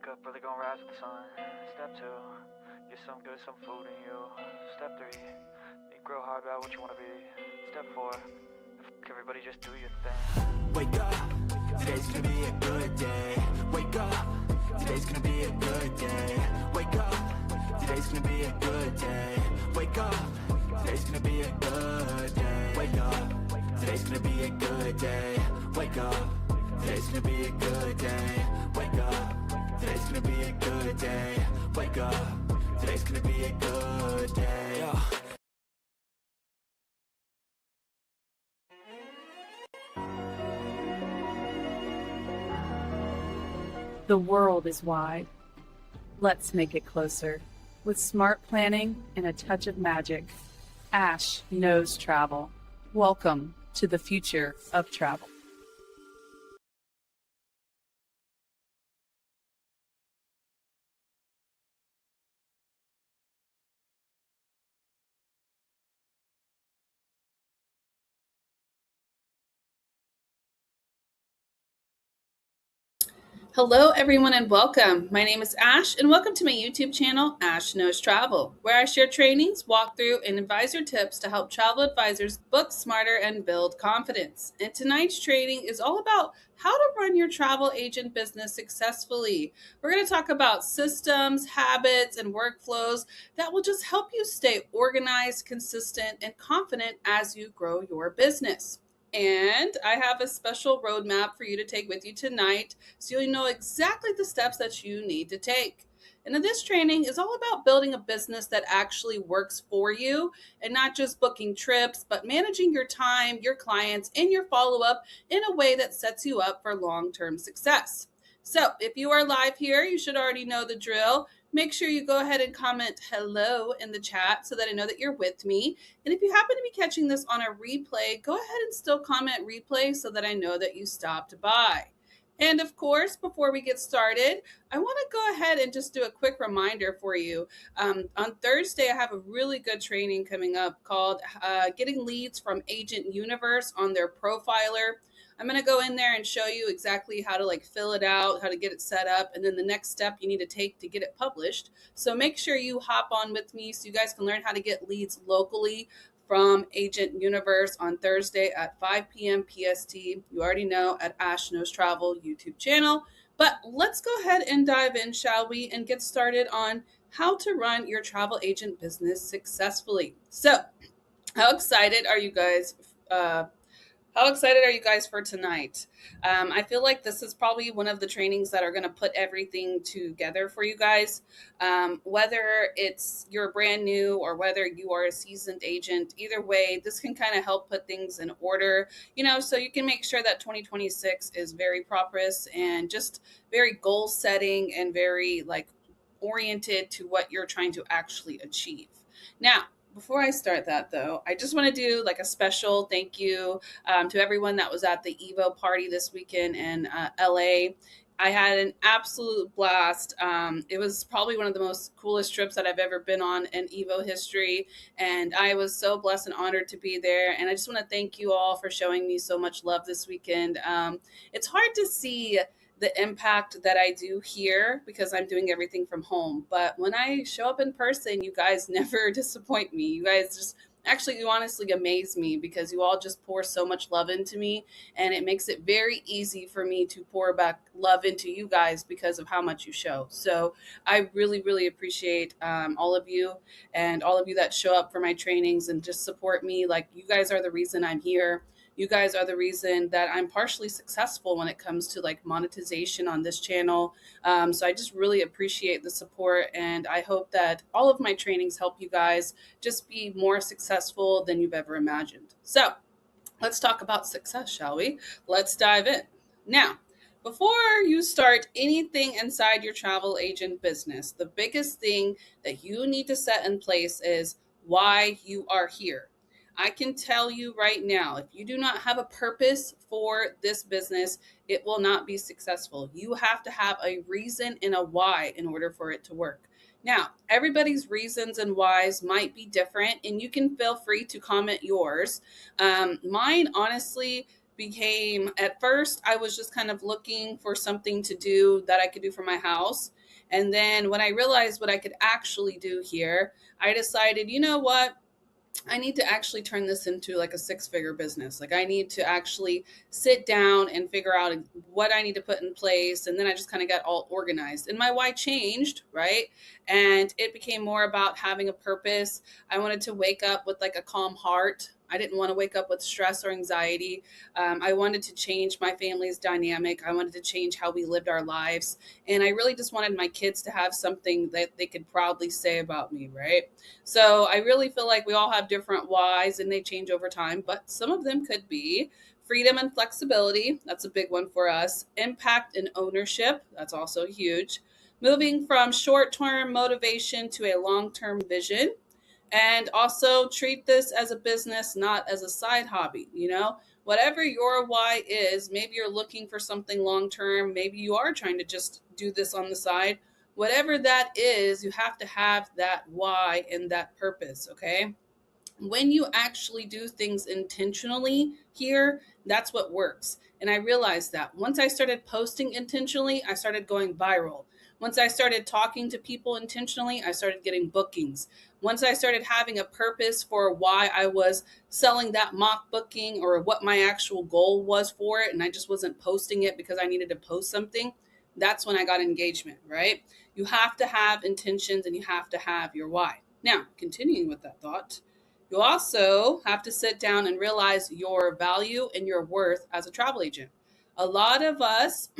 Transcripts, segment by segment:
up, really gonna rise with the sun. Step 2, get some food in you. Step 3, think real hard about what you wanna be. Step 4, everybody just do your thing. Wake up, today's gonna be a good day. Wake up, today's gonna be a good day. Wake up, today's gonna be a good day. Wake up, today's gonna be a good day. Wake up, today's gonna be a good day. Wake up, today's gonna be a good day. Wake up, today's gonna be a good day. Wake up, today's gonna be a good day. Yeah. The world is wide. Let's make it closer. With smart planning and a touch of magic, Ash knows travel. Welcome to the future of travel. Hello, everyone, and welcome. My name is Ash, and welcome to my YouTube channel, Ash Knows Travel, where I share trainings, walkthrough, and advisor tips to help travel advisors book smarter and build confidence. And tonight's training is all about how to run your travel agent business successfully. We're going to talk about systems, habits, and workflows that will just help you stay organized, consistent, and confident as you grow your business. And I have a special roadmap for you to take with you tonight so you'll know exactly the steps that you need to take. And then this training is all about building a business that actually works for you and not just booking trips, but managing your time, your clients, and your follow-up in a way that sets you up for long-term success. So if you are live here, you should already know the drill. Make sure you go ahead and comment hello in the chat so that I know that you're with me. And if you happen to be catching this on a replay, go ahead and still comment replay so that I know that you stopped by. And of course, before we get started, I want to go ahead and just do a quick reminder for you. On Thursday, I have a really good training coming up called Getting Leads from Agent Universe on their profiler. I'm going to go in there and show you exactly how to fill it out, how to get it set up, and then the next step you need to take to get it published. So make sure you hop on with me so you guys can learn how to get leads locally from Agent Universe on Thursday at 5 p.m. PST. You already know, at Ash Knows Travel YouTube channel. But let's go ahead and dive in, shall we, and get started on how to run your travel agent business successfully. So, how excited are you guys? How excited are you guys for tonight? I feel like this is probably one of the trainings that are going to put everything together for you guys. Whether you're brand new or whether you are a seasoned agent, either way, this can kind of help put things in order, so you can make sure that 2026 is very prosperous and just very goal setting and very oriented to what you're trying to actually achieve. Now, before I start that, though, I just want to do a special thank you to everyone that was at the Evo party this weekend in LA. I had an absolute blast. It was probably one of the most coolest trips that I've ever been on in Evo history. And I was so blessed and honored to be there. And I just want to thank you all for showing me so much love this weekend. It's hard to see the impact that I do here because I'm doing everything from home. But when I show up in person, you guys never disappoint me. You guys you honestly amaze me because you all just pour so much love into me, and it makes it very easy for me to pour back love into you guys because of how much you show. So I really, really appreciate all of you and all of you that show up for my trainings and just support me. You guys are the reason I'm here. You guys are the reason that I'm partially successful when it comes to monetization on this channel. So I just really appreciate the support, and I hope that all of my trainings help you guys just be more successful than you've ever imagined. So let's talk about success, shall we? Let's dive in. Now, before you start anything inside your travel agent business, the biggest thing that you need to set in place is why you are here. I can tell you right now, if you do not have a purpose for this business, it will not be successful. You have to have a reason and a why in order for it to work. Now, everybody's reasons and whys might be different, and you can feel free to comment yours. Mine, honestly, became, at first, I was just kind of looking for something to do that I could do for my house. And then when I realized what I could actually do here, I decided, you know what? I need to actually turn this into like a 6-figure business. Like I need to actually sit down and figure out what I need to put in place. And then I just kind of got all organized and my why changed, right? And it became more about having a purpose. I wanted to wake up with like a calm heart. I didn't want to wake up with stress or anxiety. I wanted to change my family's dynamic. I wanted to change how we lived our lives. And I really just wanted my kids to have something that they could proudly say about me, right? So I really feel like we all have different whys and they change over time, but some of them could be freedom and flexibility. That's a big one for us. Impact and ownership. That's also huge. Moving from short-term motivation to a long-term vision. And also treat this as a business, not as a side hobby. Whatever your why is, maybe you're looking for something long-term. Maybe you are trying to just do this on the side. Whatever that is, you have to have that why and that purpose, okay? When you actually do things intentionally here, that's what works. And I realized that once I started posting intentionally, I started going viral. Once I started talking to people intentionally, I started getting bookings. Once I started having a purpose for why I was selling that mock booking or what my actual goal was for it, and I just wasn't posting it because I needed to post something, that's when I got engagement, right? You have to have intentions and you have to have your why. Now, continuing with that thought, you also have to sit down and realize your value and your worth as a travel agent. A lot of us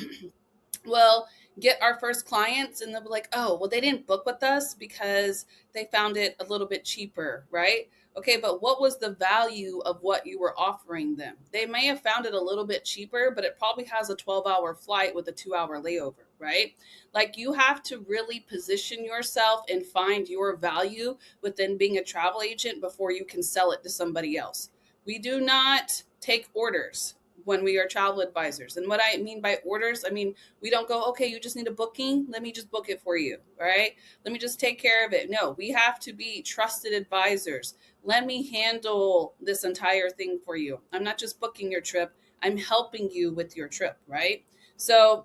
will get our first clients and they'll be like, oh, well, they didn't book with us because they found it a little bit cheaper, right? Okay, but what was the value of what you were offering them? They may have found it a little bit cheaper, but it probably has a 12-hour flight with a 2-hour layover, right? Like you have to really position yourself and find your value within being a travel agent before you can sell it to somebody else. We do not take orders when we are travel advisors. And what I mean by orders, I mean, we don't go, okay, you just need a booking. Let me just book it for you. All right. Let me just take care of it. No, we have to be trusted advisors. Let me handle this entire thing for you. I'm not just booking your trip. I'm helping you with your trip. Right. So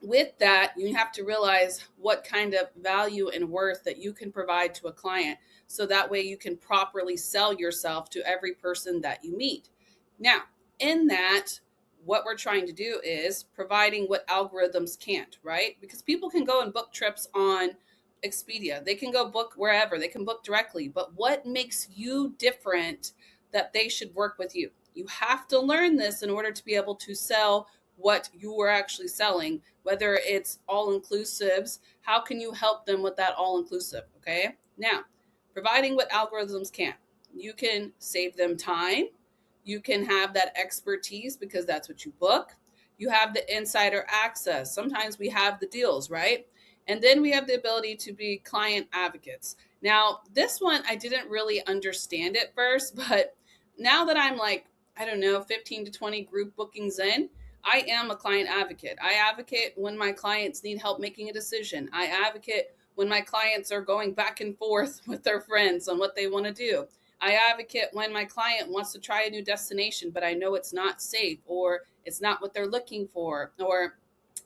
with that, you have to realize what kind of value and worth that you can provide to a client. So that way you can properly sell yourself to every person that you meet. Now, in that, what we're trying to do is providing what algorithms can't, right? Because people can go and book trips on Expedia. They can go book wherever. They can book directly. But what makes you different that they should work with you? You have to learn this in order to be able to sell what you are actually selling, whether it's all-inclusives. How can you help them with that all-inclusive, okay? Now, providing what algorithms can't. You can save them time. You can have that expertise because that's what you book. You have the insider access. Sometimes we have the deals, right? And then we have the ability to be client advocates. Now, this one, I didn't really understand at first, but now that I'm like, I don't know, 15 to 20 group bookings in, I am a client advocate. I advocate when my clients need help making a decision. I advocate when my clients are going back and forth with their friends on what they want to do. I advocate when my client wants to try a new destination, but I know it's not safe or it's not what they're looking for. Or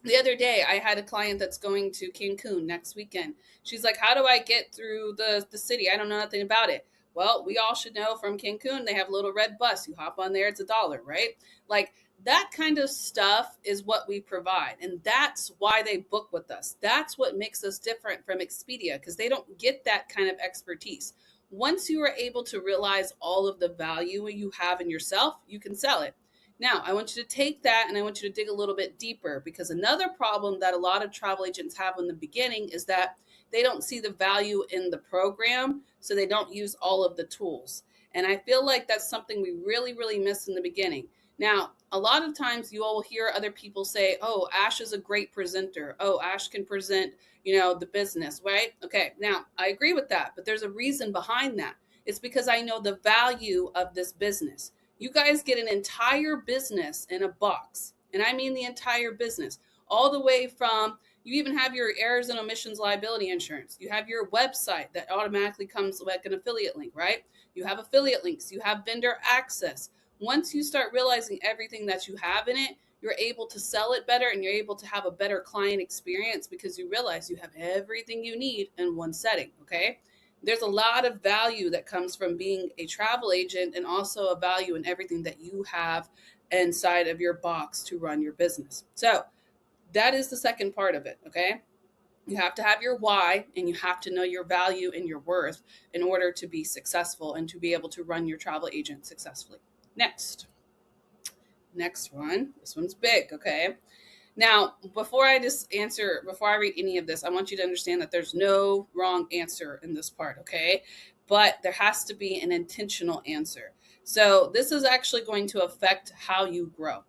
the other day, I had a client that's going to Cancun next weekend. She's like, how do I get through the city? I don't know nothing about it. Well, we all should know from Cancun, they have a little red bus. You hop on there, it's $1, right? Like that kind of stuff is what we provide. And that's why they book with us. That's what makes us different from Expedia because they don't get that kind of expertise. Once you are able to realize all of the value you have in yourself, you can sell it. Now, I want you to take that and I want you to dig a little bit deeper because another problem that a lot of travel agents have in the beginning is that they don't see the value in the program, so they don't use all of the tools. And I feel like that's something we really, really miss in the beginning. Now, a lot of times you all will hear other people say, oh, Ash is a great presenter. Oh, Ash can present, the business, right? Okay, now I agree with that, but there's a reason behind that. It's because I know the value of this business. You guys get an entire business in a box, and I mean the entire business, all the way from, you even have your errors and omissions liability insurance. You have your website that automatically comes like an affiliate link, right? You have affiliate links. You have vendor access. once you start realizing everything that you have in it, you're able to sell it better and you're able to have a better client experience because you realize you have everything you need in one setting. Okay. There's a lot of value that comes from being a travel agent, and also a value in everything that you have inside of your box to run your business. So that is the second part of it. Okay. You have to have your why, and you have to know your value and your worth in order to be successful and to be able to run your travel agent successfully. Next one. This one's big. Okay. Now, before I read any of this, I want you to understand that there's no wrong answer in this part, okay? But there has to be an intentional answer. So this is actually going to affect how you grow.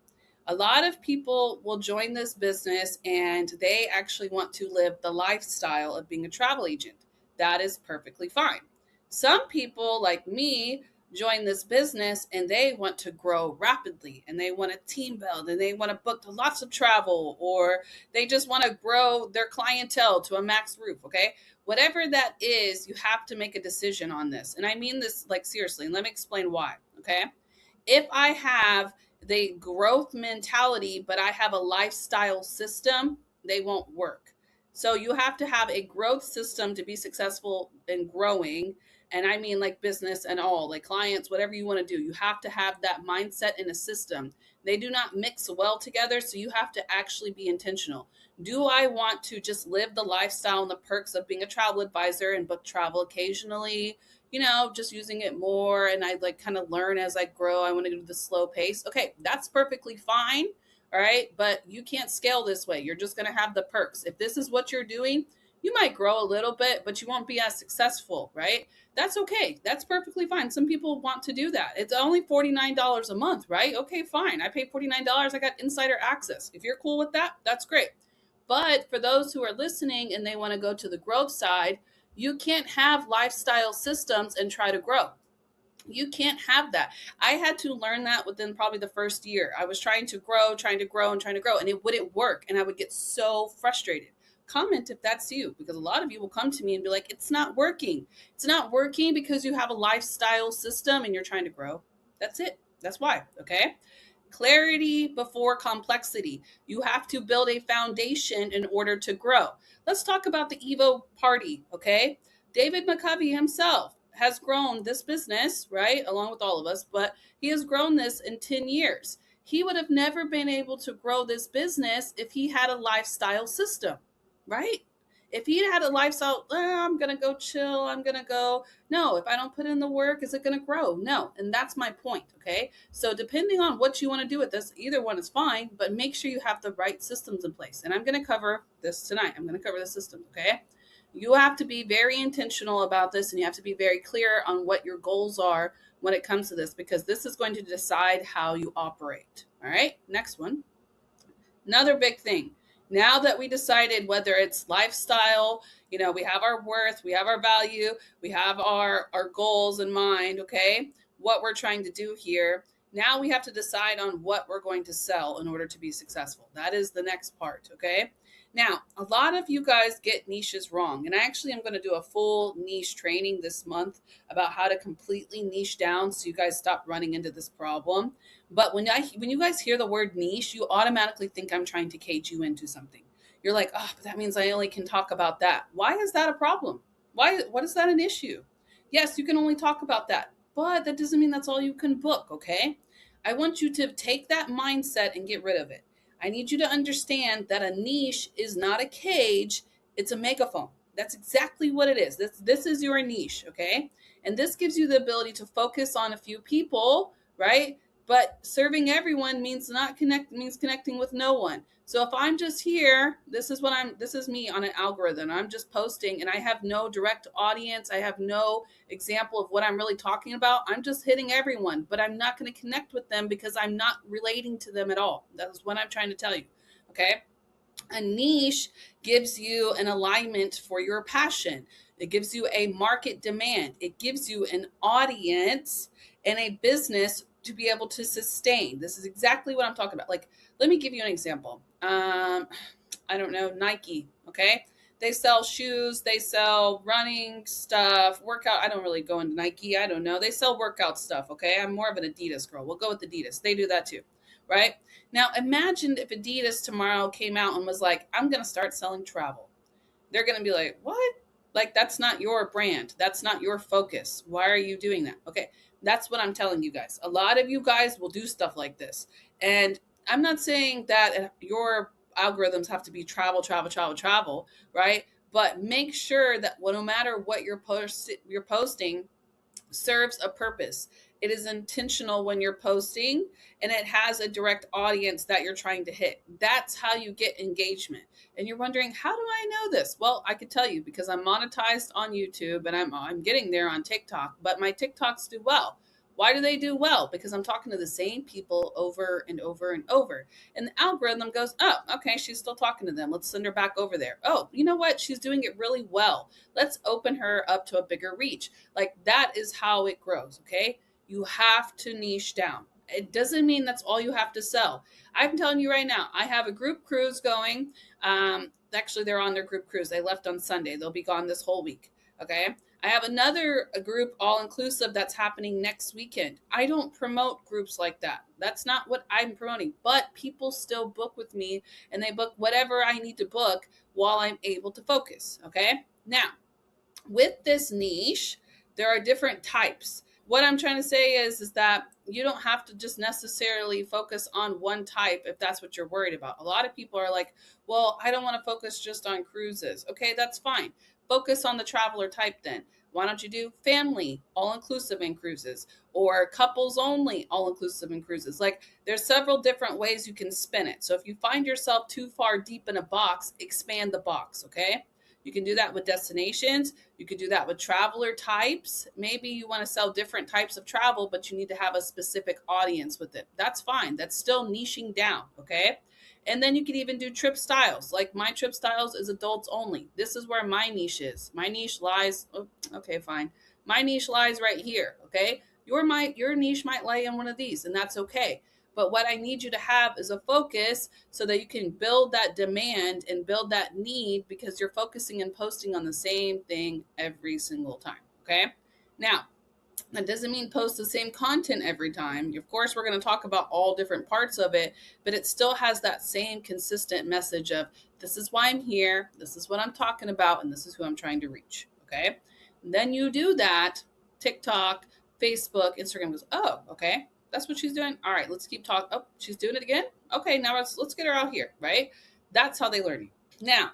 A lot of people will join this business and they actually want to live the lifestyle of being a travel agent. That is perfectly fine. Some people, like me, join this business and they want to grow rapidly, and they want to team build, and they want to book lots of travel, or they just want to grow their clientele to a max roof. Okay. Whatever that is, you have to make a decision on this. And I mean this like seriously, and let me explain why. Okay. If I have the growth mentality, but I have a lifestyle system, they won't work. So you have to have a growth system to be successful in growing. And I mean like business and all, like clients, whatever you want to do, you have to have that mindset in a system. They do not mix well together. So you have to actually be intentional. Do I want to just live the lifestyle and the perks of being a travel advisor and book travel occasionally, just using it more, and I like kind of learn as I grow? I want to go to the slow pace. Okay, that's perfectly fine. All right. But you can't scale this way. You're just going to have the perks. If this is what you're doing, you might grow a little bit, but you won't be as successful, right? That's okay. That's perfectly fine. Some people want to do that. It's only $49 a month, right? Okay, fine. I pay $49. I got insider access. If you're cool with that, that's great. But for those who are listening and they want to go to the growth side, you can't have lifestyle systems and try to grow. You can't have that. I had to learn that within probably the first year. I was trying to grow, and it wouldn't work. And I would get so frustrated. Comment if that's you, because a lot of you will come to me and be like, it's not working. It's not working because you have a lifestyle system and you're trying to grow. That's it. That's why. Okay. Clarity before complexity. You have to build a foundation in order to grow. Let's talk about the Evo party. Okay. David McCovey himself has grown this business, right? Along with all of us, but he has grown this in 10 years. He would have never been able to grow this business if he had a lifestyle system, right? If he had a lifestyle, I'm going to go chill. No, if I don't put in the work, is it going to grow? No. And that's my point. Okay. So depending on what you want to do with this, either one is fine, but make sure you have the right systems in place. And I'm going to cover this tonight. I'm going to cover the systems. Okay. You have to be very intentional about this, and you have to be very clear on what your goals are when it comes to this, because this is going to decide how you operate. All right. Next one. Another big thing. Now that we decided whether it's lifestyle, we have our worth, we have our value, we have our goals in mind, okay, what we're trying to do here. Now we have to decide on what we're going to sell in order to be successful. That is the next part, okay? Now, a lot of you guys get niches wrong, and I actually am going to do a full niche training this month about how to completely niche down so you guys stop running into this problem. But when you guys hear the word niche, you automatically think I'm trying to cage you into something. You're like, oh, but that means I only can talk about that. Why is that a problem? What is that an issue? Yes, you can only talk about that, but that doesn't mean that's all you can book, okay? I want you to take that mindset and get rid of it. I need you to understand that a niche is not a cage, it's a megaphone. That's exactly what it is. This is your niche, okay? And this gives you the ability to focus on a few people, right? But serving everyone means connecting with no one. So if I'm just here, this is me on an algorithm. I'm just posting and I have no direct audience. I have no example of what I'm really talking about. I'm just hitting everyone, but I'm not going to connect with them because I'm not relating to them at all. That's what I'm trying to tell you. Okay. A niche gives you an alignment for your passion. It gives you a market demand. It gives you an audience and a business to be able to sustain. This is exactly what I'm talking about. Like, let me give you an example. I don't know, Nike. Okay. They sell shoes, they sell running stuff, workout. I don't really go into Nike. I don't know. They sell workout stuff. Okay. I'm more of an Adidas girl. We'll go with Adidas. They do that too. Right. Now, imagine if Adidas tomorrow came out and was like, I'm going to start selling travel. They're going to be like, what? Like, that's not your brand. That's not your focus. Why are you doing that? Okay. That's what I'm telling you guys. A lot of you guys will do stuff like this. And I'm not saying that your algorithms have to be travel, right? But make sure that no matter what you're posting serves a purpose. It is intentional when you're posting, and it has a direct audience that you're trying to hit. That's how you get engagement. And you're wondering, how do I know this? Well, I could tell you because I'm monetized on YouTube and I'm getting there on TikTok, but my TikToks do well. Why do they do well? Because I'm talking to the same people over and over and over. And the algorithm goes, oh, okay, she's still talking to them. Let's send her back over there. Oh, you know what? She's doing it really well. Let's open her up to a bigger reach. Like, that is how it grows, okay? You have to niche down. It doesn't mean that's all you have to sell. I'm telling you right now, I have a group cruise going. Actually, they're on their group cruise. They left on Sunday. They'll be gone this whole week, okay? I have another group, all-inclusive, that's happening next weekend. I don't promote groups like that. That's not what I'm promoting. But people still book with me, and they book whatever I need to book while I'm able to focus, okay? Now, with this niche, there are different types. What I'm trying to say is that you don't have to just necessarily focus on one type if that's what you're worried about. A lot of people are like, well, I don't want to focus just on cruises. Okay, that's fine. Focus on the traveler type then. Why don't you do family, all-inclusive in cruises, or couples only, all-inclusive in cruises? Like, there's several different ways you can spin it. So if you find yourself too far deep in a box, expand the box, okay? You can do that with destinations. You could do that with traveler types. Maybe you want to sell different types of travel, but you need to have a specific audience with it. That's fine. That's still niching down, okay? And then you can even do trip styles. Like, my trip styles is adults only. This is where my niche is. My niche lies, okay, fine. My niche lies right here, okay? Your niche might lie in one of these, and that's okay. But what I need you to have is a focus so that you can build that demand and build that need, because you're focusing and posting on the same thing every single time, okay? Now, that doesn't mean post the same content every time. Of course, we're going to talk about all different parts of it, but it still has that same consistent message of, this is why I'm here, this is what I'm talking about, and this is who I'm trying to reach, okay? And then you do that, TikTok, Facebook, Instagram goes, oh, okay, that's what she's doing. All right, let's keep talking. Oh, she's doing it again? Okay, now let's get her out here, right? That's how they learn you. Now,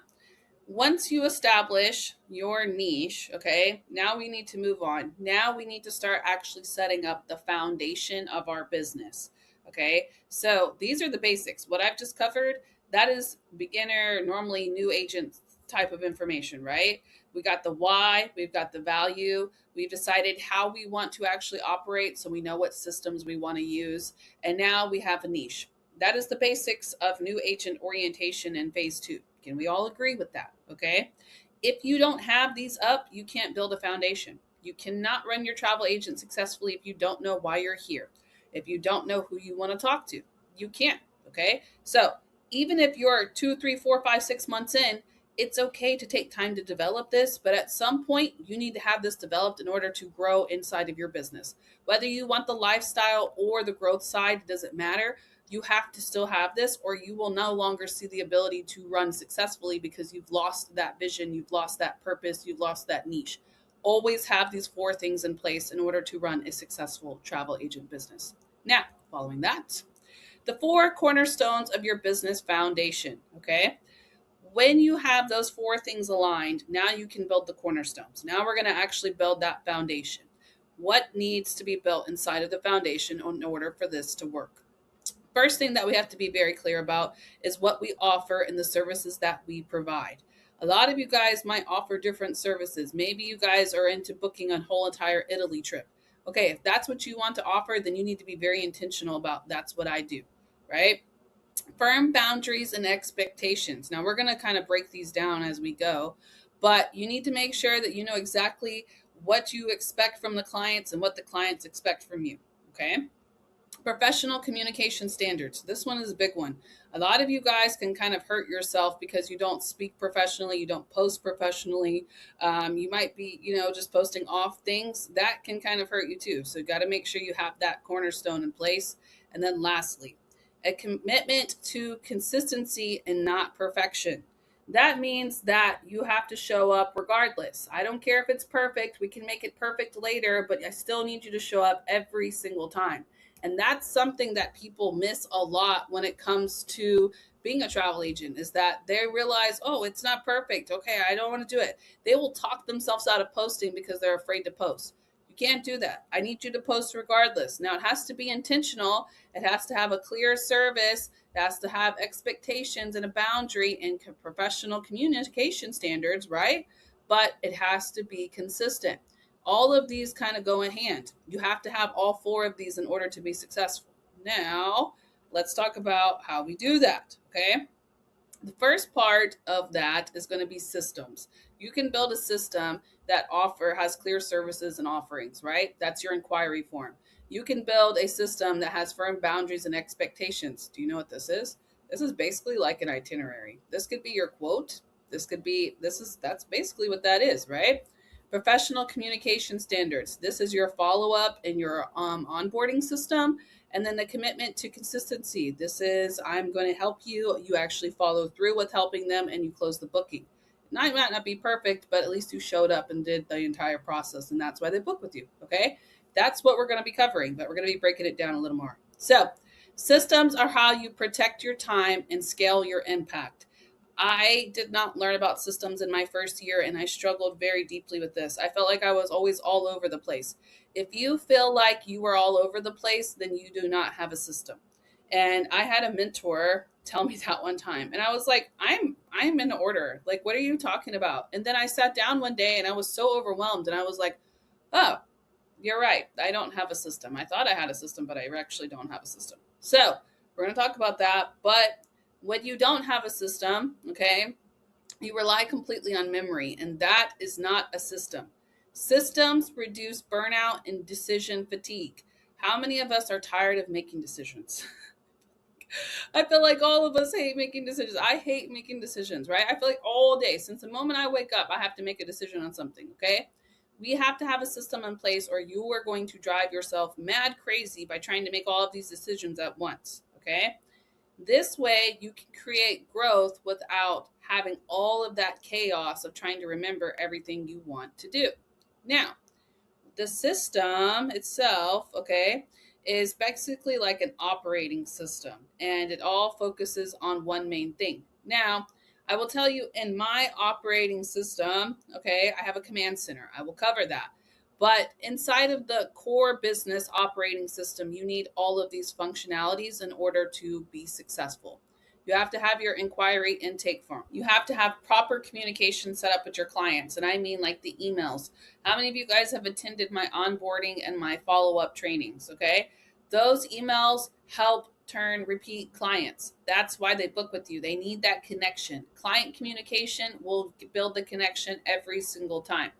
once you establish your niche, okay, now we need to move on. Now we need to start actually setting up the foundation of our business, okay? So these are the basics. What I've just covered, that is beginner, normally new agent type of information, right? We got the why, we've got the value, we've decided how we want to actually operate, so we know what systems we want to use, and now we have a niche. That is the basics of new agent orientation in phase 2. Can we all agree with that? Okay. If you don't have these up, you can't build a foundation. You cannot run your travel agent successfully if you don't know why you're here. If you don't know who you want to talk to, you can't. Okay. So even if you're 2, 3, 4, 5, 6 months in, it's okay to take time to develop this, but at some point you need to have this developed in order to grow inside of your business. Whether you want the lifestyle or the growth side, it doesn't matter. You have to still have this, or you will no longer see the ability to run successfully because you've lost that vision, you've lost that purpose, you've lost that niche. Always have these 4 things in place in order to run a successful travel agent business. Now, following that, the 4 cornerstones of your business foundation, okay? When you have those 4 things aligned, now you can build the cornerstones. Now we're going to actually build that foundation. What needs to be built inside of the foundation in order for this to work? First thing that we have to be very clear about is what we offer and the services that we provide. A lot of you guys might offer different services. Maybe you guys are into booking a whole entire Italy trip. Okay, if that's what you want to offer, then you need to be very intentional about that's what I do, right? Firm boundaries and expectations. Now we're going to kind of break these down as we go, but you need to make sure that you know exactly what you expect from the clients and what the clients expect from you, okay? Professional communication standards. This one is a big one. A lot of you guys can kind of hurt yourself because you don't speak professionally, you don't post professionally. You might be, just posting off things. That can kind of hurt you too. So you got to make sure you have that cornerstone in place. And then lastly, a commitment to consistency and not perfection. That means that you have to show up regardless. I don't care if it's perfect. We can make it perfect later, but I still need you to show up every single time. And that's something that people miss a lot when it comes to being a travel agent, is that they realize, oh, it's not perfect. Okay, I don't want to do it. They will talk themselves out of posting because they're afraid to post. You can't do that. I need you to post regardless. Now, it has to be intentional. It has to have a clear service. It has to have expectations and a boundary and professional communication standards, right? But it has to be consistent. All of these kind of go in hand. You have to have all four of these in order to be successful. Now, let's talk about how we do that, okay? The first part of that is going to be systems. You can build a system that has clear services and offerings, right? That's your inquiry form. You can build a system that has firm boundaries and expectations. Do you know what this is? This is basically like an itinerary. This could be your quote. That's basically what that is, right? Professional communication standards. This is your follow-up and your onboarding system. And then the commitment to consistency. This is, I'm going to help you. You actually follow through with helping them and you close the booking. It might not be perfect, but at least you showed up and did the entire process. And that's why they book with you. Okay. That's what we're going to be covering, but we're going to be breaking it down a little more. So systems are how you protect your time and scale your impact. I did not learn about systems in my first year, and I struggled very deeply with this. I felt like I was always all over the place. If you feel like you were all over the place, then you do not have a system. And I had a mentor tell me that one time, and I was like, I'm in order. Like, what are you talking about? And then I sat down one day, and I was so overwhelmed, and I was like, oh, you're right. I don't have a system. I thought I had a system, but I actually don't have a system. So we're going to talk about that, but when you don't have a system, okay, you rely completely on memory, and that is not a system. Systems reduce burnout and decision fatigue. How many of us are tired of making decisions? I feel like all of us hate making decisions. I hate making decisions, right? I feel like all day, since the moment I wake up, I have to make a decision on something, okay? We have to have a system in place or you are going to drive yourself mad crazy by trying to make all of these decisions at once, okay? This way, you can create growth without having all of that chaos of trying to remember everything you want to do. Now, the system itself, okay, is basically like an operating system, and it all focuses on one main thing. Now, I will tell you in my operating system, okay, I have a command center. I will cover that. But inside of the core business operating system, you need all of these functionalities in order to be successful. You have to have your inquiry intake form. You have to have proper communication set up with your clients. And I mean like the emails. How many of you guys have attended my onboarding and my follow-up trainings? Okay. Those emails help turn repeat clients. That's why they book with you. They need that connection. Client communication will build the connection every single time.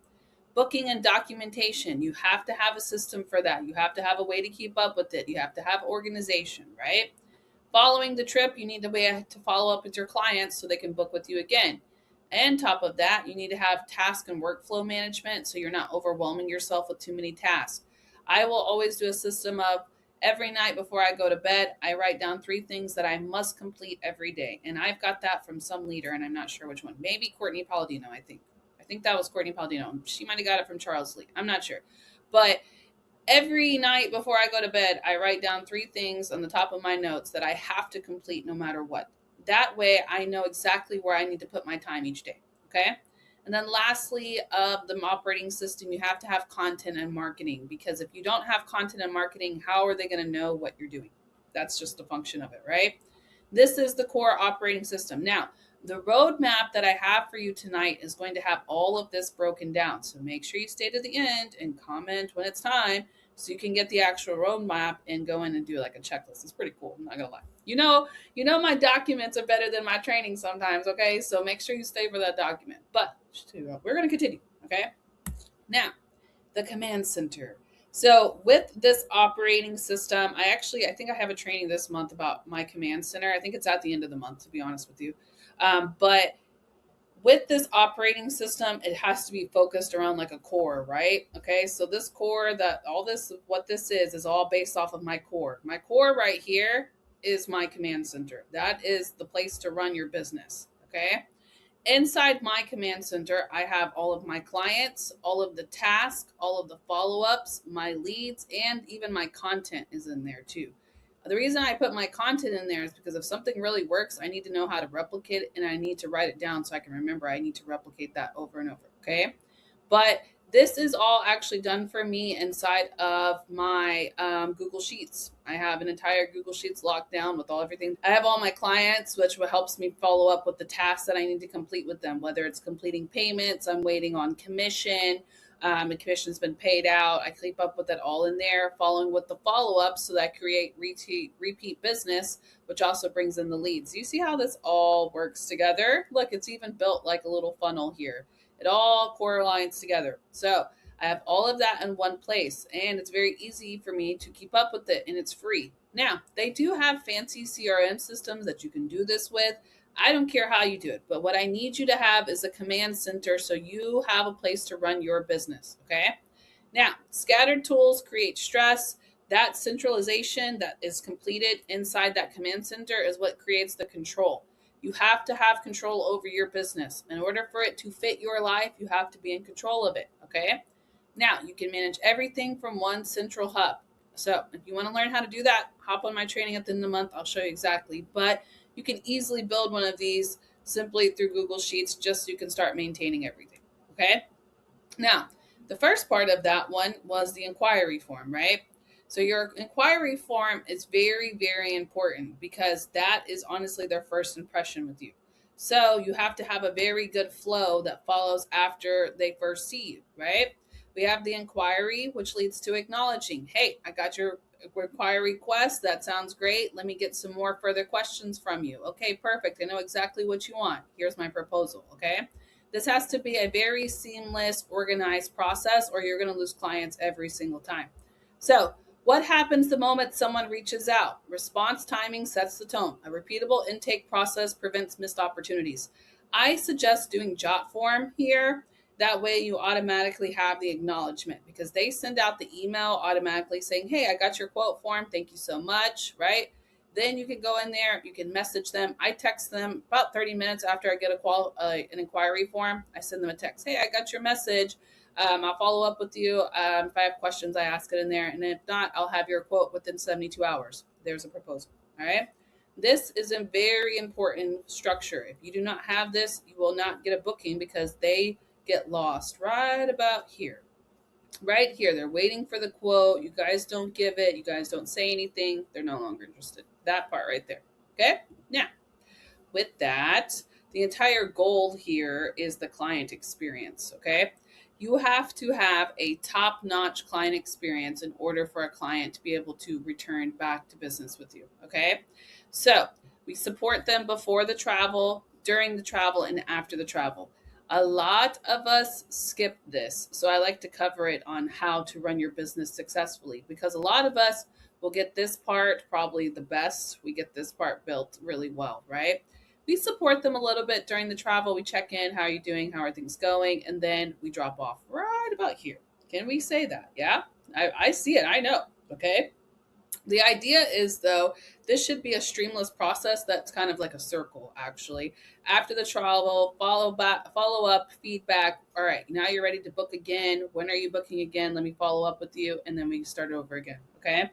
Booking and documentation, you have to have a system for that. You have to have a way to keep up with it. You have to have organization, right? Following the trip, you need to be able to follow up with your clients so they can book with you again. And top of that, you need to have task and workflow management so you're not overwhelming yourself with too many tasks. I will always do a system of every night before I go to bed, I write down 3 things that I must complete every day. And I've got that from some leader, and I'm not sure which one. Maybe Courtney Palladino, I think that was Courtney Palladino. She might have got it from Charles Lee. I'm not sure. But every night before I go to bed, I write down 3 things on the top of my notes that I have to complete no matter what. That way I know exactly where I need to put my time each day. Okay. And then lastly, of the operating system, you have to have content and marketing, because if you don't have content and marketing, how are they going to know what you're doing? That's just a function of it, right? This is the core operating system. Now, the roadmap that I have for you tonight is going to have all of this broken down. So make sure you stay to the end and comment when it's time so you can get the actual roadmap and go in and do like a checklist. It's pretty cool. I'm not going to lie. You know, my documents are better than my training sometimes. Okay. So make sure you stay for that document, but we're going to continue. Okay. Now, the command center. So with this operating system, I think I have a training this month about my command center. I think it's at the end of the month, to be honest with you. But with this operating system, it has to be focused around like a core, right? Okay, so this core, what this is all based off of my core. My core right here is my command center. That is the place to run your business. Okay. Inside my command center, I have all of my clients, all of the tasks, all of the follow ups, my leads, and even my content is in there too. The reason I put my content in there is because if something really works, I need to know how to replicate it and I need to write it down so I can remember I need to replicate that over and over. Okay. But this is all actually done for me inside of my Google Sheets. I have an entire Google Sheets locked down with everything. I have all my clients, which helps me follow up with the tasks that I need to complete with them, whether it's completing payments, I'm waiting on commission, the commission's been paid out. I keep up with it all in there, following with the follow-up so that I create repeat business, which also brings in the leads. You see how this all works together? Look, it's even built like a little funnel here. It all correlates together. So I have all of that in one place, and it's very easy for me to keep up with it, and it's free. Now, they do have fancy CRM systems that you can do this with. I don't care how you do it, but what I need you to have is a command center so you have a place to run your business, okay? Now, scattered tools create stress. That centralization that is completed inside that command center is what creates the control. You have to have control over your business. In order for it to fit your life, you have to be in control of it, okay? Now, you can manage everything from one central hub. So if you want to learn how to do that, hop on my training at the end of the month. I'll show you exactly. But you can easily build one of these simply through Google Sheets just so you can start maintaining everything, okay? Now, the first part of that one was the inquiry form, right? So your inquiry form is very, very important because that is honestly their first impression with you. So you have to have a very good flow that follows after they first see you, right? We have the inquiry, which leads to acknowledging, hey, I got your inquiry request. That sounds great. Let me get some more further questions from you. Okay, perfect. I know exactly what you want. Here's my proposal, okay? This has to be a very seamless, organized process or you're going to lose clients every single time. So what happens the moment someone reaches out? Response timing sets the tone. A repeatable intake process prevents missed opportunities. I suggest doing jot form here. That way you automatically have the acknowledgement because they send out the email automatically saying, hey, I got your quote form. Thank you so much, right? Then you can go in there, you can message them. I text them about 30 minutes after I get an inquiry form. I send them a text. Hey, I got your message. I'll follow up with you. If I have questions, I ask it in there. And if not, I'll have your quote within 72 hours. There's a proposal. All right. This is a very important structure. If you do not have this, you will not get a booking because they get lost right about here. Right here. They're waiting for the quote. You guys don't give it. You guys don't say anything. They're no longer interested. That part right there. Okay. Now, with that, the entire goal here is the client experience. Okay. You have to have a top-notch client experience in order for a client to be able to return back to business with you. Okay. So we support them before the travel, during the travel, and after the travel. A lot of us skip this. So I like to cover it on how to run your business successfully because a lot of us will get this part probably the best. We get this part built really well, right? We support them a little bit during the travel. We check in. How are you doing? How are things going? And then we drop off right about here. Can we say that? Yeah, I see it. I know. Okay. The idea is, though, this should be a streamless process that's kind of like a circle, actually. After the travel, follow up, feedback. All right, now you're ready to book again. When are you booking again? Let me follow up with you, and then we start over again, okay?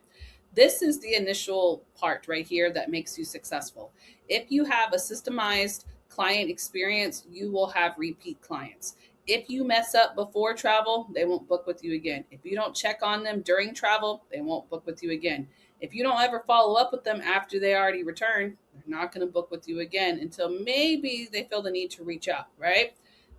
This is the initial part right here that makes you successful. If you have a systemized client experience, you will have repeat clients. If you mess up before travel, they won't book with you again. If you don't check on them during travel, they won't book with you again. If you don't ever follow up with them after they already returned, they're not going to book with you again until maybe they feel the need to reach out, right?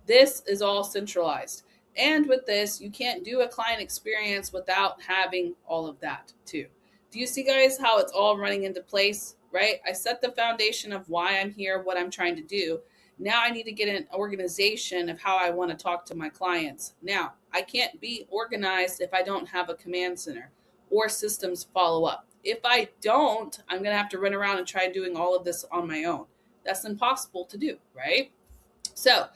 This is all centralized. And with this, you can't do a client experience without having all of that too. Do you see, guys, how it's all running into place, right? I set the foundation of why I'm here, what I'm trying to do. Now I need to get an organization of how I want to talk to my clients. Now, I can't be organized if I don't have a command center or systems follow up. If I don't, I'm going to have to run around and try doing all of this on my own. That's impossible to do, right? So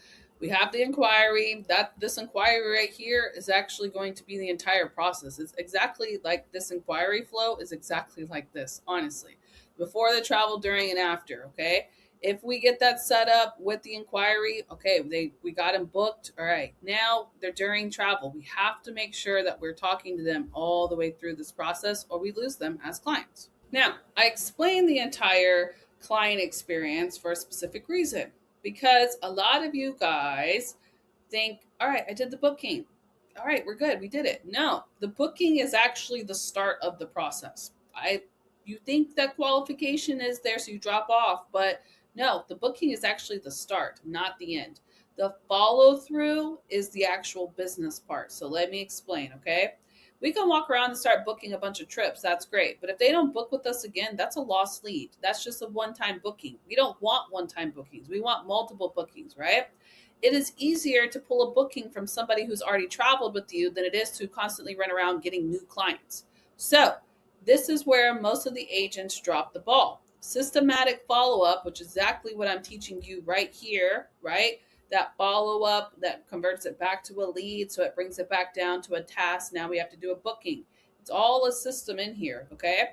we have the inquiry. This inquiry right here is actually going to be the entire process. It's exactly like this inquiry flow is exactly like this, honestly. Before the travel, during, and after, okay? If we get that set up with the inquiry, okay, we got them booked. All right, now they're during travel. We have to make sure that we're talking to them all the way through this process, or we lose them as clients. Now, I explained the entire client experience for a specific reason, because a lot of you guys think, all right, I did the booking. All right, we're good. We did it. No, the booking is actually the start of the process. You think that qualification is there, so you drop off, but no, the booking is actually the start, not the end. The follow through is the actual business part. So let me explain, okay? We can walk around and start booking a bunch of trips. That's great. But if they don't book with us again, that's a lost lead. That's just a one-time booking. We don't want one-time bookings. We want multiple bookings, right? It is easier to pull a booking from somebody who's already traveled with you than it is to constantly run around getting new clients. So this is where most of the agents drop the ball. Systematic follow-up, which is exactly what I'm teaching you right here, right? That follow-up that converts it back to a lead, so it brings it back down to a task. Now we have to do a booking. It's all a system in here, okay?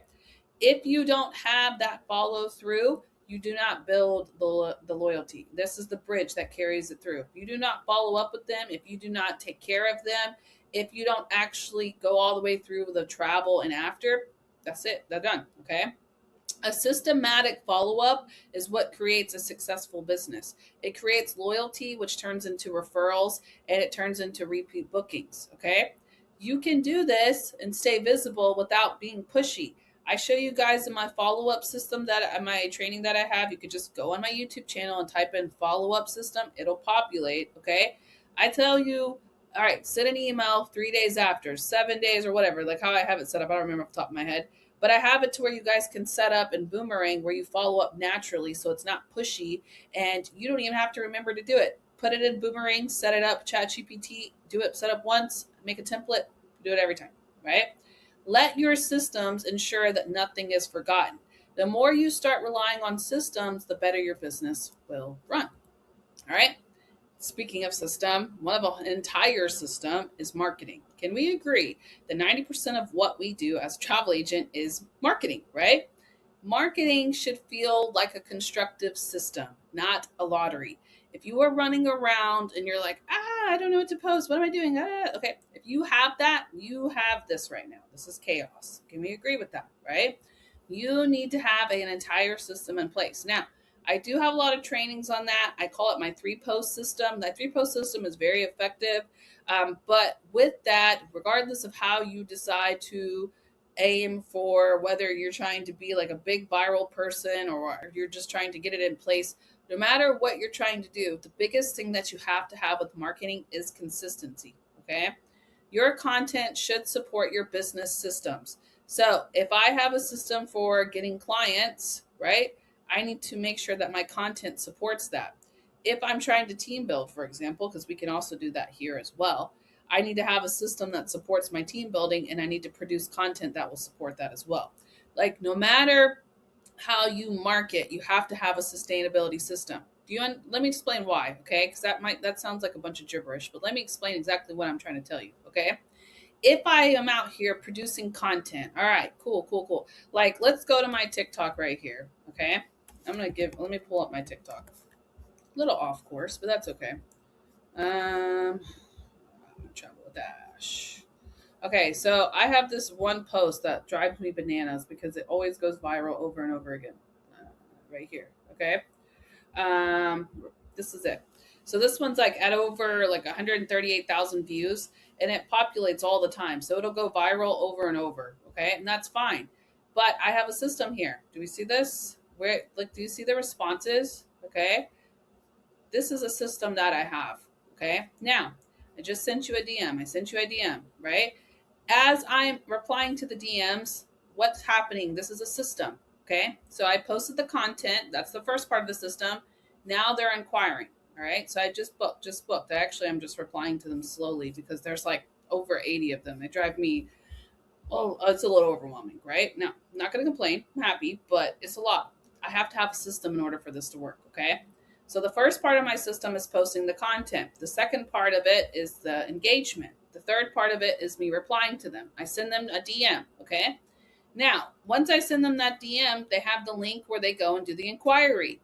If you don't have that follow-through, you do not build the loyalty. This is the bridge that carries it through. If you do not follow up with them, if you do not take care of them, if you don't actually go all the way through the travel and after, that's it. They're done, okay? A systematic follow-up is what creates a successful business. It creates loyalty, which turns into referrals, and it turns into repeat bookings, okay? You can do this and stay visible without being pushy. I show you guys in my follow-up system, my training that I have. You could just go on my YouTube channel and type in follow-up system. It'll populate, okay? I tell you, all right, send an email 3 days after, 7 days or whatever, like how I have it set up. I don't remember off the top of my head. But I have it to where you guys can set up in Boomerang where you follow up naturally, so it's not pushy, and you don't even have to remember to do it. Put it in Boomerang, set it up, ChatGPT, do it, set up once, make a template, do it every time, right? Let your systems ensure that nothing is forgotten. The more you start relying on systems, the better your business will run, all right? Speaking of system, one of an entire system is marketing. Can we agree that 90% of what we do as a travel agent is marketing, right? Marketing should feel like a constructive system, not a lottery. If you are running around and you're like, I don't know what to post. What am I doing? Okay. If you have that, you have this right now. This is chaos. Can we agree with that, right? You need to have an entire system in place. Now, I do have a lot of trainings on that. I call it my 3-post system. That 3-post system is very effective. But with that, regardless of how you decide to aim for, whether you're trying to be like a big viral person or you're just trying to get it in place, no matter what you're trying to do, the biggest thing that you have to have with marketing is consistency, okay? Your content should support your business systems. So if I have a system for getting clients, right, I need to make sure that my content supports that. If I'm trying to team build, for example, because we can also do that here as well, I need to have a system that supports my team building, and I need to produce content that will support that as well. Like, no matter how you market, you have to have a sustainability system. Let me explain why, okay? Because that sounds like a bunch of gibberish, but let me explain exactly what I'm trying to tell you, okay? If I am out here producing content, all right, cool. Like, let's go to my TikTok right here, okay? Let me pull up my TikTok. A little off course, but that's okay. Travel with Ash. Okay, so I have this one post that drives me bananas because it always goes viral over and over again. Right here, okay? This is it. So this one's like at over like 138,000 views, and it populates all the time. So it'll go viral over and over, okay? And that's fine. But I have a system here. Do we see this? Do you see the responses? Okay. This is a system that I have. Okay. Now, I just sent you a DM. Right? As I'm replying to the DMs, what's happening? This is a system. Okay. So I posted the content. That's the first part of the system. Now they're inquiring. All right. So I just booked. Actually, I'm just replying to them slowly because there's like over 80 of them. They drive me, well, it's a little overwhelming, right? Now, I'm not going to complain. I'm happy, but it's a lot. I have to have a system in order for this to work. Okay. So the first part of my system is posting the content. The second part of it is the engagement. The third part of it is me replying to them. I send them a DM. Okay. Now, once I send them that DM, they have the link where they go and do the inquiry.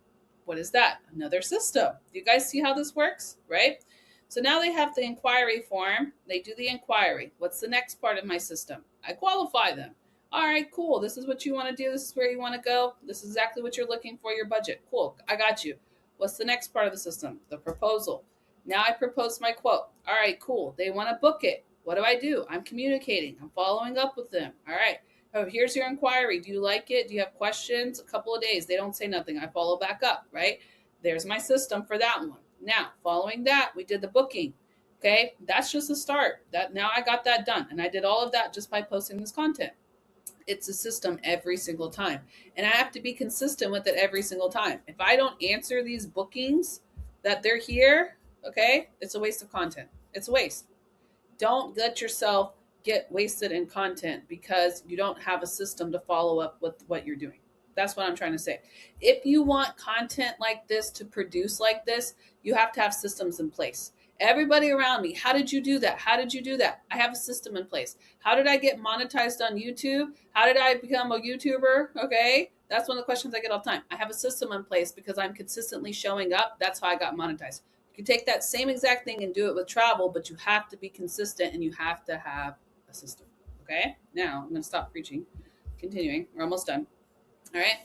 What is that? Another system. Do you guys see how this works? Right? So now they have the inquiry form. They do the inquiry. What's the next part of my system? I qualify them. All right, cool. This is what you want to do. This is where you want to go. This is exactly what you're looking for, your budget. Cool. I got you. What's the next part of the system? The proposal. Now I propose my quote. All right, cool. They want to book it. What do? I'm communicating. I'm following up with them. All right. Oh, here's your inquiry. Do you like it? Do you have questions? A couple of days. They don't say nothing. I follow back up, right? There's my system for that one. Now, following that, we did the booking. Okay. That's just a start. Now I got that done. And I did all of that just by posting this content. It's a system every single time. And I have to be consistent with it every single time. If I don't answer these bookings that they're here, okay, it's a waste of content. It's a waste. Don't let yourself get wasted in content because you don't have a system to follow up with what you're doing. That's what I'm trying to say. If you want content like this to produce like this, you have to have systems in place. Everybody around me, how did you do that? How did you do that? I have a system in place. How did I get monetized on YouTube? How did I become a YouTuber? Okay. That's one of the questions I get all the time. I have a system in place because I'm consistently showing up. That's how I got monetized. You can take that same exact thing and do it with travel, but you have to be consistent and you have to have a system. Okay. Now I'm going to stop preaching. Continuing. We're almost done. All right.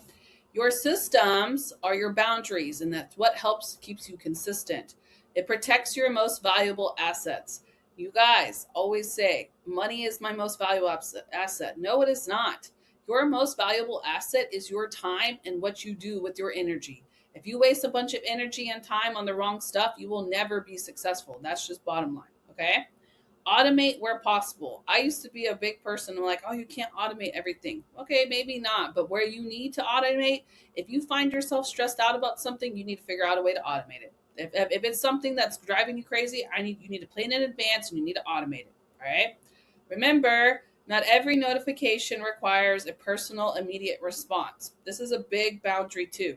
Your systems are your boundaries, and that's what keeps you consistent. It protects your most valuable assets. You guys always say, money is my most valuable asset. No, it is not. Your most valuable asset is your time and what you do with your energy. If you waste a bunch of energy and time on the wrong stuff, you will never be successful. That's just bottom line. Okay. Automate where possible. I used to be a big person like, oh, you can't automate everything. Okay, maybe not. But where you need to automate, if you find yourself stressed out about something, you need to figure out a way to automate it. If it's something that's driving you crazy, you need to plan in advance and you need to automate it. All right. Remember, not every notification requires a personal, immediate response. This is a big boundary too.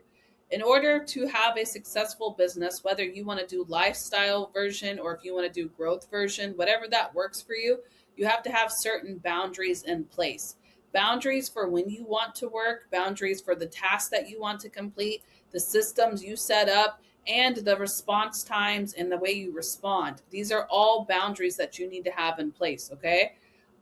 In order to have a successful business, whether you want to do lifestyle version or if you want to do growth version, whatever that works for you, you have to have certain boundaries in place. Boundaries for when you want to work, boundaries for the tasks that you want to complete, the systems you set up, and the response times and the way you respond. These are all boundaries that you need to have in place, okay?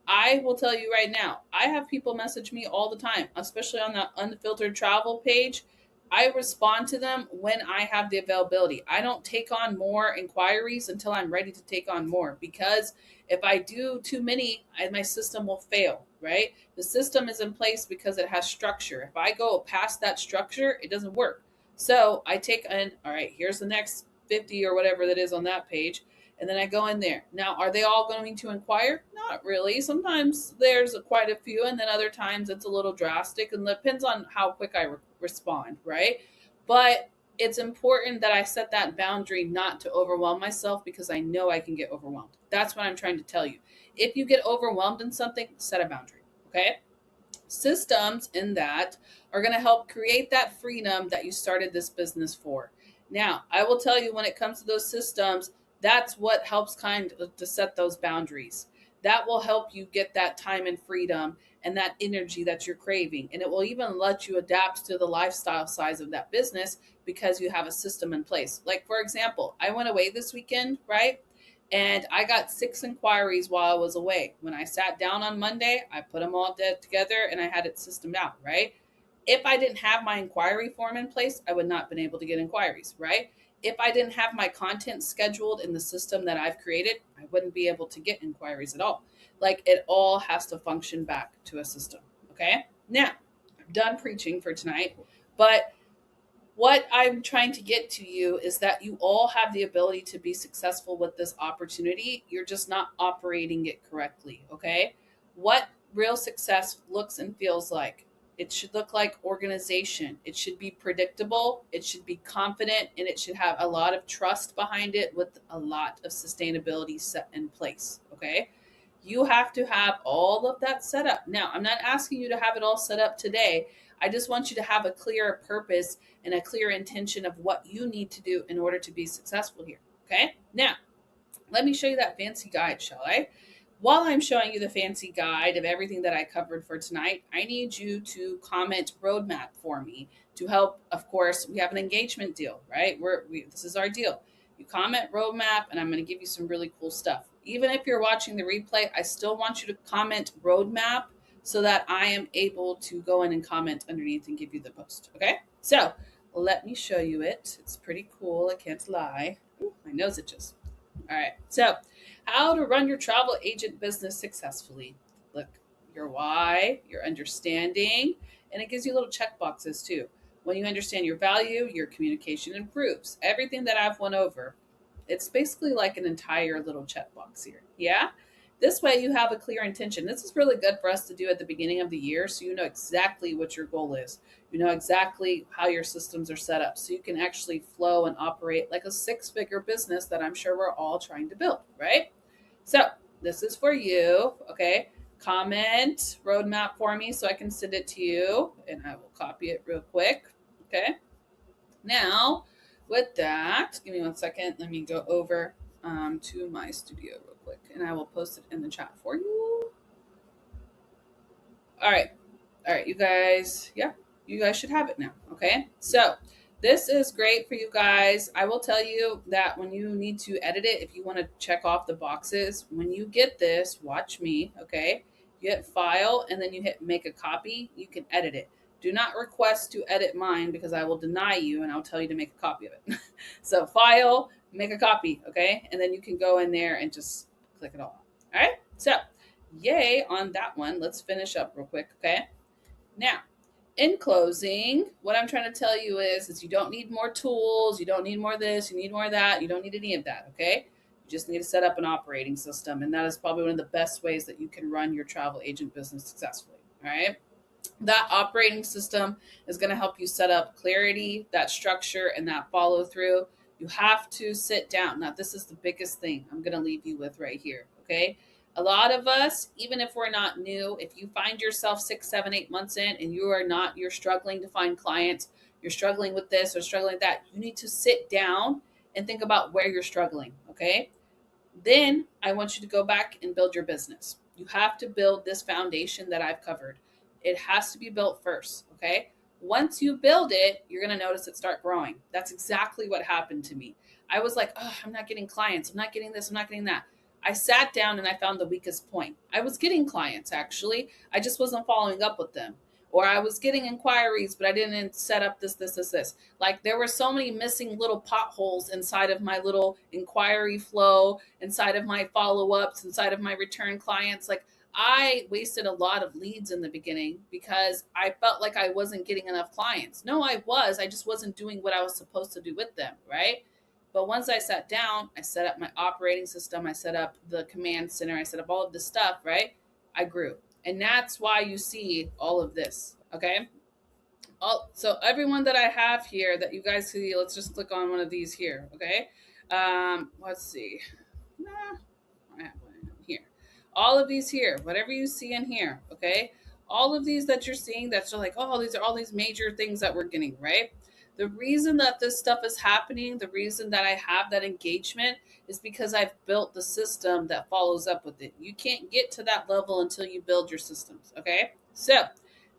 I will tell you right now, I have people message me all the time, especially on the Unfiltered Travel page. I respond to them when I have the availability. I don't take on more inquiries until I'm ready to take on more, because if I do too many, my system will fail, right? The system is in place because it has structure. If I go past that structure, it doesn't work. So I take in, all right, here's the next 50 or whatever that is on that page. And then I go in there. Now, are they all going to inquire? Not really. Sometimes there's quite a few, and then other times it's a little drastic, and it depends on how quick I respond, right? But it's important that I set that boundary not to overwhelm myself, because I know I can get overwhelmed. That's what I'm trying to tell you. If you get overwhelmed in something, set a boundary, okay? Systems in that are going to help create that freedom that you started this business for. Now, I will tell you, when it comes to those systems, that's what helps kind of to set those boundaries. That will help you get that time and freedom and that energy that you're craving. And it will even let you adapt to the lifestyle size of that business because you have a system in place. Like, for example, I went away this weekend, right? And I got 6 inquiries while I was away. When I sat down on Monday, I put them all together and I had it systemed out, right? If I didn't have my inquiry form in place, I would not have been able to get inquiries, right? If I didn't have my content scheduled in the system that I've created, I wouldn't be able to get inquiries at all. Like, it all has to function back to a system, okay? Now, I'm done preaching for tonight, but what I'm trying to get to you is that you all have the ability to be successful with this opportunity. You're just not operating it correctly, okay? What real success looks and feels like It should look like organization. It should be predictable. It should be confident, and it should have a lot of trust behind it with a lot of sustainability set in place. Okay. You have to have all of that set up. Now, I'm not asking you to have it all set up today. I just want you to have a clear purpose and a clear intention of what you need to do in order to be successful here. Okay. Now, let me show you that fancy guide, shall I? While I'm showing you the fancy guide of everything that I covered for tonight, I need you to comment roadmap for me to help. Of course, we have an engagement deal, right? This is our deal. You comment roadmap, and I'm going to give you some really cool stuff. Even if you're watching the replay, I still want you to comment roadmap so that I am able to go in and comment underneath and give you the post. Okay? So let me show you it. It's pretty cool. I can't lie. Ooh, my nose itches. All right. So how to run your travel agent business successfully. Look, your why, your understanding, and it gives you little check boxes too. When you understand your value, your communication improves. Everything that I've went over, it's basically like an entire little checkbox here. Yeah? This way you have a clear intention. This is really good for us to do at the beginning of the year so you know exactly what your goal is. You know exactly how your systems are set up so you can actually flow and operate like a 6-figure business that I'm sure we're all trying to build, right? So this is for you, okay? Comment roadmap for me so I can send it to you, and I will copy it real quick, okay? Now, with that, give me 1 second. Let me go over to my studio real quick, and I will post it in the chat for you. All right, you guys, yeah, you guys should have it now, okay? So this is great for you guys. I will tell you that when you need to edit it, if you want to check off the boxes, when you get this, watch me, okay? You hit file and then you hit make a copy. You can edit it. Do not request to edit mine because I will deny you and I'll tell you to make a copy of it. So file, make a copy, okay? And then you can go in there and just click it all. All right? So yay on that one. Let's finish up real quick, okay? Now, in closing, what I'm trying to tell you is you don't need more tools. You don't need more of this. You need more of that. You don't need any of that, okay? You just need to set up an operating system. And that is probably one of the best ways that you can run your travel agent business successfully, all right? That operating system is going to help you set up clarity, that structure, and that follow through. You have to sit down. Now, this is the biggest thing I'm going to leave you with right here, okay? A lot of us, even if we're not new, if you find yourself 6, 7, 8 months in and you're struggling to find clients, you're struggling with this or struggling with that, you need to sit down and think about where you're struggling, okay? Then I want you to go back and build your business. You have to build this foundation that I've covered. It has to be built first, okay? Once you build it, you're going to notice it start growing. That's exactly what happened to me. I was like, oh, I'm not getting clients. I'm not getting this. I'm not getting that. I sat down and I found the weakest point. I was getting clients, actually. I just wasn't following up with them. Or I was getting inquiries, but I didn't set up this. Like there were so many missing little potholes inside of my little inquiry flow, inside of my follow-ups, inside of my return clients. Like I wasted a lot of leads in the beginning because I felt like I wasn't getting enough clients. No, I just wasn't doing what I was supposed to do with them, right? But once I sat down, I set up my operating system, I set up the command center, I set up all of this stuff, right? I grew. And that's why you see all of this, okay? So everyone that I have here that you guys see, let's just click on one of these here, okay? Let's see. I have one in here. All of these here, whatever you see in here, okay? All of these that you're seeing, that's like, oh, these are all these major things that we're getting, right? The reason that this stuff is happening, the reason that I have that engagement is because I've built the system that follows up with it. You can't get to that level until you build your systems, okay? So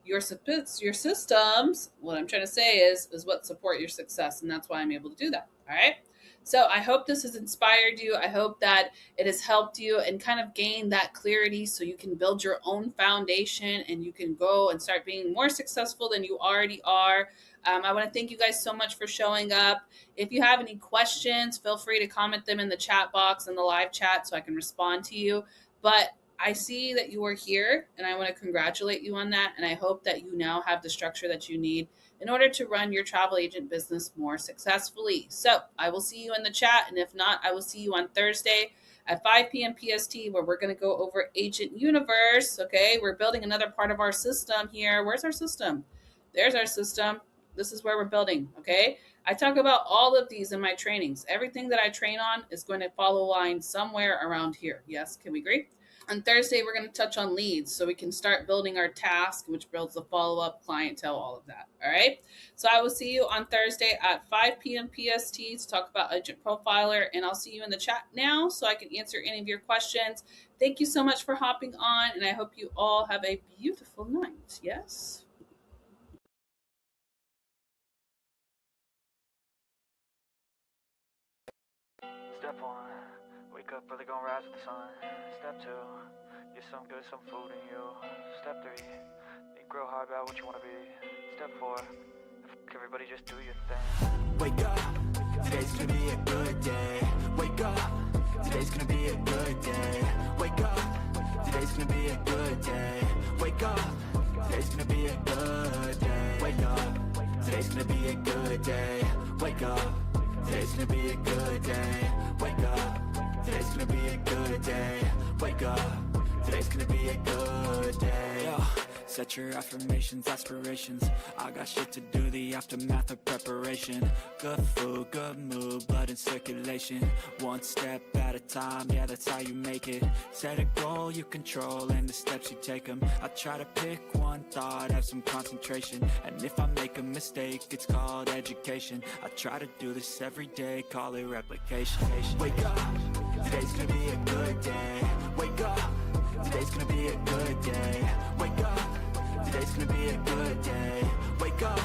your systems, what I'm trying to say is what support your success, and that's why I'm able to do that, all right? So I hope this has inspired you. I hope that it has helped you and kind of gain that clarity so you can build your own foundation and you can go and start being more successful than you already are. I want to thank you guys so much for showing up. If you have any questions, feel free to comment them in the chat box in the live chat so I can respond to you. But I see that you are here and I want to congratulate you on that. And I hope that you now have the structure that you need in order to run your travel agent business more successfully. So I will see you in the chat. And if not, I will see you on Thursday at 5 p.m. PST, where we're going to go over Agent Universe. Okay, we're building another part of our system here. Where's our system? There's our system. This is where we're building. Okay, I talk about all of these in my trainings. Everything that I train on is going to follow line somewhere around here. Yes, can we agree? On Thursday, we're going to touch on leads so we can start building our task, which builds the follow-up, clientele, all of that. All right. So I will see you on Thursday at 5 p.m. PST to talk about Agent Profiler. And I'll see you in the chat now so I can answer any of your questions. Thank you so much for hopping on. And I hope you all have a beautiful night. Yes. Step 1, wake up early, gonna rise with the sun. Step 2, get some good, some food in you. Step 3, think real hard about what you wanna be. Step 4, everybody just do your thing. Wake up, today's gonna be a good day. Wake up, today's gonna be a good day. Wake up, today's gonna be a good day. Wake up, today's gonna be a good day. Wake up, today's gonna be a good day. Wake up, today's gonna be a good day. Wake up, today's gonna be a good day. Wake up, today's gonna be a good day. Yo, set your affirmations, aspirations. I got shit to do, the aftermath of preparation. Good food, good mood, blood in circulation. One step at a time, yeah, that's how you make it. Set a goal you control and the steps you take them. I try to pick one thought, have some concentration. And if I make a mistake, it's called education. I try to do this every day, call it replication. Wake up, today's gonna be a good day. Wake up, today's gonna be a good day. Wake up, today's gonna be a good day. Wake up,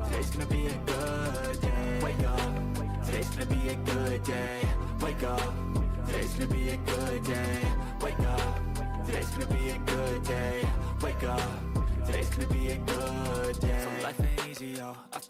today's gonna be a good day. Wake up, today's gonna be a good day. Wake up, today's gonna be a good day. Wake up, today's gonna be a good day. Wake up, today's gonna be a good day. So life ain't easy, yo.